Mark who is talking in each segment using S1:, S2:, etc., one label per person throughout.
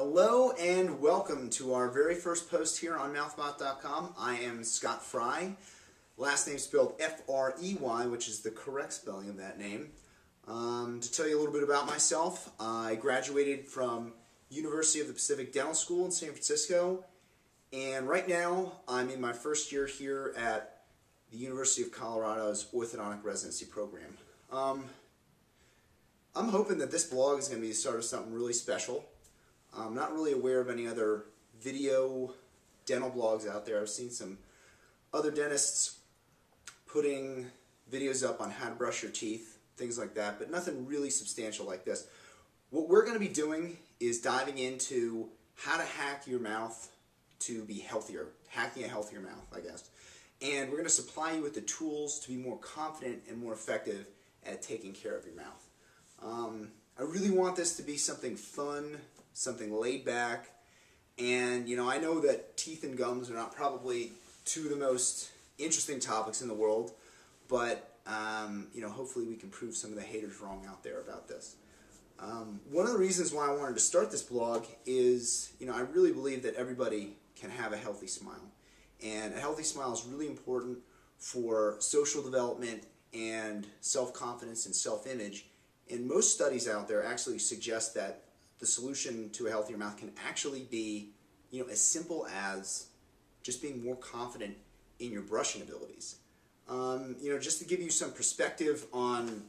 S1: Hello and welcome to our very first post here on MouthMop.com. I am Scott Fry. Last name spelled F-R-E-Y, which is the correct spelling of that name. To tell you a little bit about myself, I graduated from University of the Pacific Dental School in San Francisco, and right now I'm in my first year here at the University of Colorado's orthodontic residency program. I'm hoping that this blog is going to be the start of something really special. I'm not really aware of any other video dental blogs out there. I've seen some other dentists putting videos up on how to brush your teeth, things like that, but nothing really substantial like this. What we're going to be doing is diving into how to hack your mouth to be healthier, hacking a healthier mouth, I guess. And we're going to supply you with the tools to be more confident and more effective at taking care of your mouth. I really want this to be something fun, something laid back, and I know that teeth and gums are not probably two of the most interesting topics in the world, but hopefully we can prove some of the haters wrong out there about this. One of the reasons why I wanted to start this blog is, I really believe that everybody can have a healthy smile, and a healthy smile is really important for social development and self-confidence and self-image. And most studies out there actually suggest that the solution to a healthier mouth can actually be, as simple as just being more confident in your brushing abilities. Just to give you some perspective on,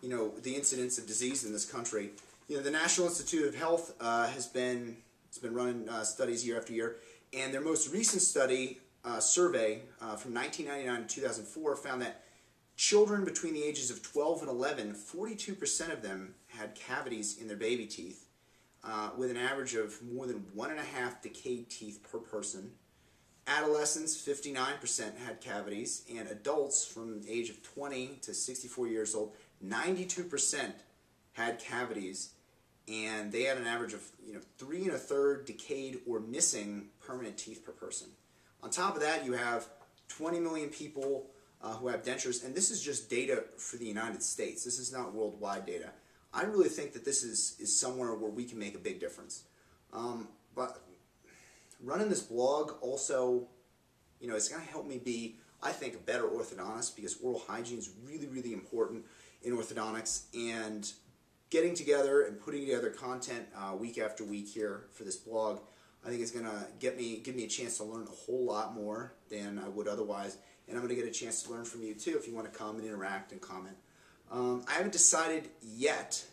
S1: the incidence of disease in this country, the National Institute of Health has been running studies year after year, and their most recent survey from 1999 to 2004 found that children between the ages of 12 and 11, 42% of them had cavities in their baby teeth, with an average of more than 1.5 decayed teeth per person. Adolescents, 59% had cavities, and adults from the age of 20 to 64 years old, 92% had cavities, and they had an average of 3 1/3 decayed or missing permanent teeth per person. On top of that, you have 20 million people who have dentures, and this is just data for the United States. This is not worldwide data. I really think that this is somewhere where we can make a big difference. But running this blog also, it's going to help me be, I think, a better orthodontist, because oral hygiene is really, really important in orthodontics, and getting together and putting together content week after week here for this blog, I think is going to give me a chance to learn a whole lot more than I would otherwise. And I'm going to get a chance to learn from you too if you want to come and interact and comment. I haven't decided yet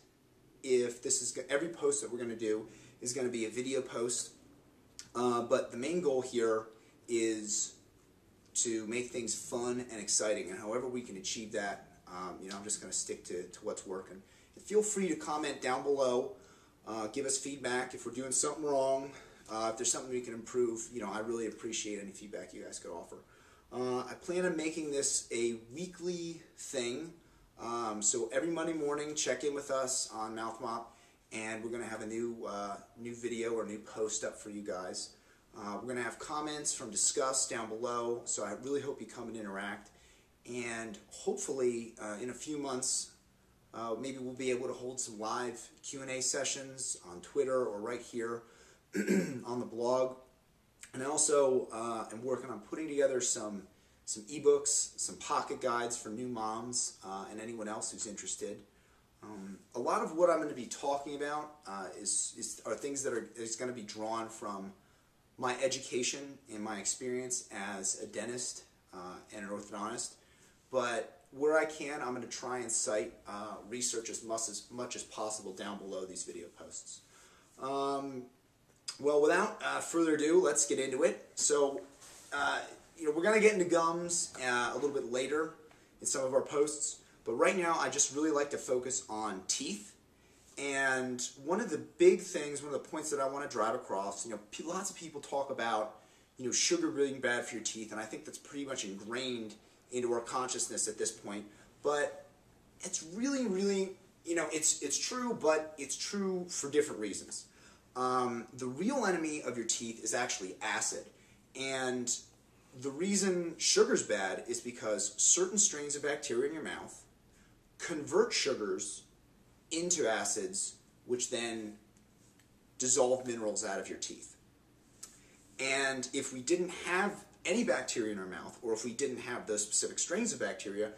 S1: if this is every post that we're going to do is going to be a video post, but the main goal here is to make things fun and exciting, and however we can achieve that, I'm just going to stick to what's working. And feel free to comment down below, give us feedback if we're doing something wrong, if there's something we can improve. I really appreciate any feedback you guys could offer. I plan on making this a weekly thing, so every Monday morning check in with us on MouthMop, and we're going to have a new video or new post up for you guys. We're going to have comments from Discuss down below, so I really hope you come and interact, and hopefully in a few months maybe we'll be able to hold some live Q&A sessions on Twitter or right here on the blog. And I also am working on putting together some ebooks, some pocket guides for new moms and anyone else who's interested. A lot of what I'm going to be talking about are things that is going to be drawn from my education and my experience as a dentist and an orthodontist. But where I can, I'm going to try and cite research as much as possible down below these video posts. Well, without further ado, let's get into it. So, we're going to get into gums a little bit later in some of our posts, but right now I just really like to focus on teeth. And one of the big things, one of the points that I want to drive across, lots of people talk about, sugar being bad for your teeth, and I think that's pretty much ingrained into our consciousness at this point. But it's really, really, it's true, but it's true for different reasons. The real enemy of your teeth is actually acid, and the reason sugar's bad is because certain strains of bacteria in your mouth convert sugars into acids, which then dissolve minerals out of your teeth. And if we didn't have any bacteria in our mouth, or if we didn't have those specific strains of bacteria,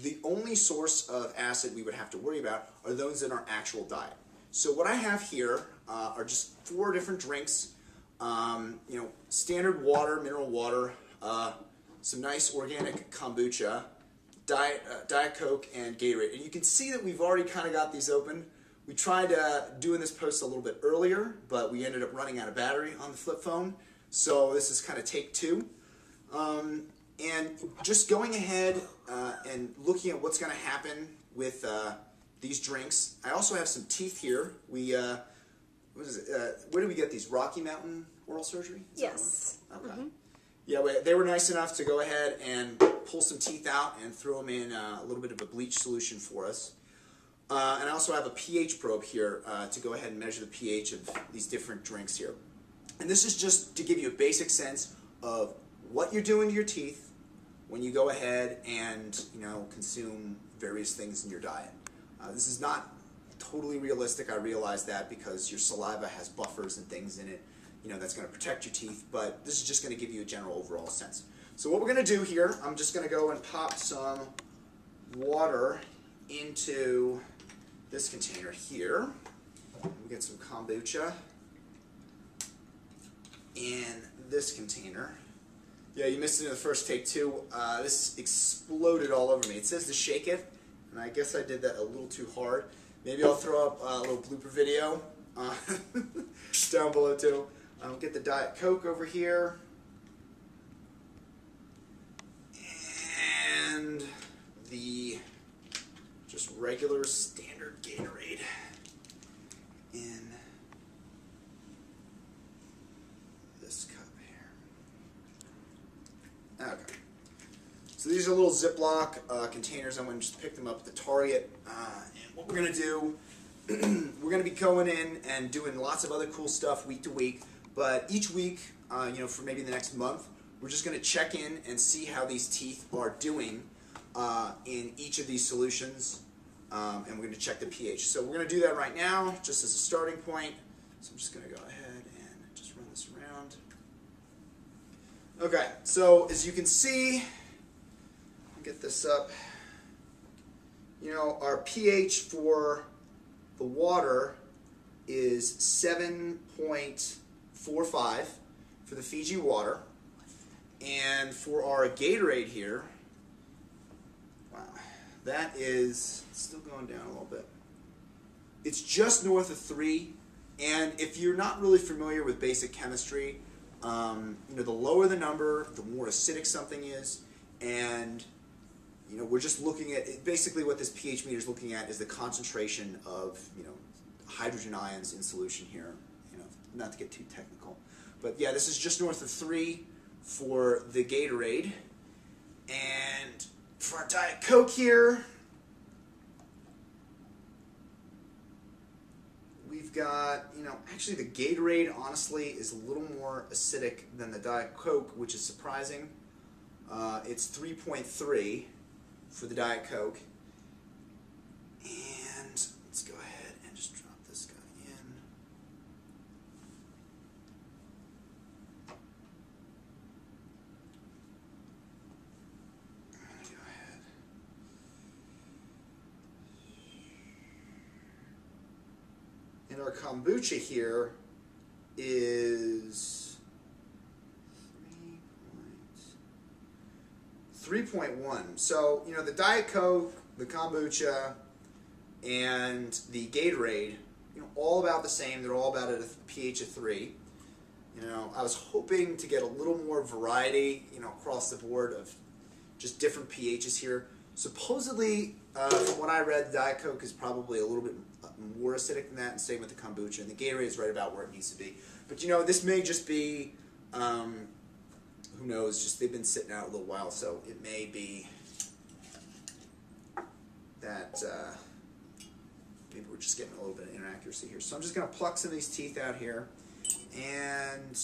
S1: the only source of acid we would have to worry about are those in our actual diet. So what I have here are just 4 different drinks. Standard water, mineral water, some nice organic kombucha, Diet Coke, and Gatorade. And you can see that we've already kind of got these open. We tried doing this post a little bit earlier, but we ended up running out of battery on the flip phone. So this is kind of take 2. And just going ahead and looking at what's going to happen with these drinks. I also have some teeth here. We, what is it? Where do we get these? Rocky Mountain Oral Surgery?
S2: Yes.
S1: Okay.
S2: Mm-hmm.
S1: Yeah, they were nice enough to go ahead and pull some teeth out and throw them in a little bit of a bleach solution for us. And I also have a pH probe here to go ahead and measure the pH of these different drinks here. And this is just to give you a basic sense of what you're doing to your teeth when you go ahead and consume various things in your diet. This is not totally realistic, I realize that, because your saliva has buffers and things in it, that's going to protect your teeth, but this is just going to give you a general overall sense. So what we're going to do here, I'm just going to go and pop some water into this container here. We get some kombucha in this container. Yeah, you missed it in the first take too. This exploded all over me. It says to shake it, and I guess I did that a little too hard. Maybe I'll throw up a little blooper video down below too. Get the Diet Coke over here. And the just regular standard Gatorade in this cup here. Okay. So these are little Ziploc containers. I'm going to just pick them up at the Target. And what we're going to do, we're going to be going in and doing lots of other cool stuff week to week. But each week, for maybe the next month, we're just going to check in and see how these teeth are doing in each of these solutions. And we're going to check the pH. So we're going to do that right now, just as a starting point. So I'm just going to go ahead and just run this around. Okay, so as you can see, get this up. Our pH for the water is 7.45 for the Fiji water. And for our Gatorade here, wow, that is still going down a little bit. It's just north of 3. And if you're not really familiar with basic chemistry, the lower the number, the more acidic something is. And we're just looking at, basically what this pH meter is looking at is the concentration of, hydrogen ions in solution here. Not to get too technical. But yeah, this is just north of 3 for the Gatorade. And for our Diet Coke here, we've got, actually the Gatorade, honestly, is a little more acidic than the Diet Coke, which is surprising. It's 3.3 for the Diet Coke. And let's go ahead and just drop this guy in. Go ahead. And our kombucha here is 3.1. So, the Diet Coke, the kombucha, and the Gatorade, all about the same. They're all about at a pH of 3. I was hoping to get a little more variety, across the board of just different pHs here. Supposedly, from what I read, the Diet Coke is probably a little bit more acidic than that, and same with the kombucha. And the Gatorade is right about where it needs to be. But, this may just be... who knows, just they've been sitting out a little while, so it may be that maybe we're just getting a little bit of inaccuracy here. So I'm just going to pluck some of these teeth out here, and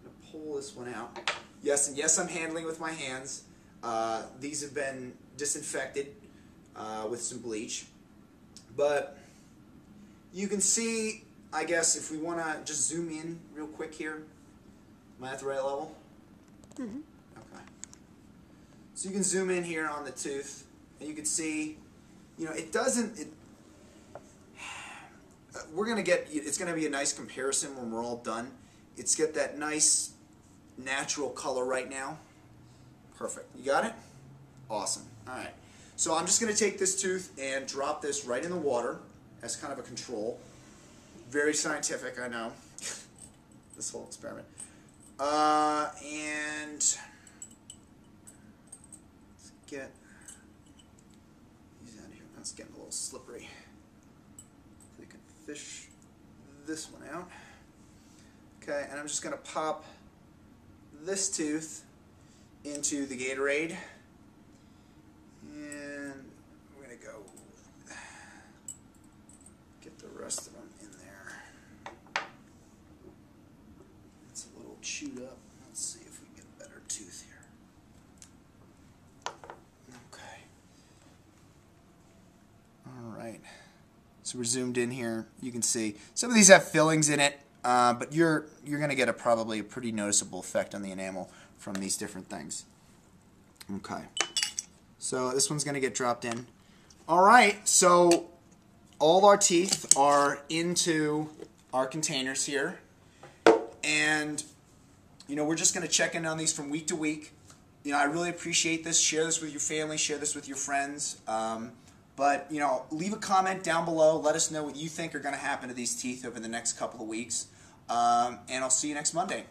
S1: I'm going to pull this one out. Yes, and yes, I'm handling with my hands. These have been disinfected with some bleach, but you can see I guess if we want to just zoom in real quick here, am I at the right level? Mm-hmm. Okay. So you can zoom in here on the tooth, and you can see, you know, it doesn't. We're gonna get. It's gonna be a nice comparison when we're all done. It's got that nice natural color right now. Perfect. You got it? Awesome. All right. So I'm just gonna take this tooth and drop this right in the water as kind of a control. Very scientific, I know. This whole experiment. And let's get these out of here. That's getting a little slippery. We can fish this one out. Okay, and I'm just going to pop this tooth into the Gatorade. And we're going to go get the rest of them in there. It's a little chewed up. Let's see if we can get a better tooth here. Okay. All right. So we're zoomed in here. You can see some of these have fillings in it, but you're going to get probably a pretty noticeable effect on the enamel from these different things. Okay. So this one's going to get dropped in. All right. So all our teeth are into our containers here, and you know, we're just going to check in on these from week to week. You know, I really appreciate this. Share this with your family. Share this with your friends. But, you know, leave a comment down below. Let us know what you think are going to happen to these teeth over the next couple of weeks. And I'll see you next Monday.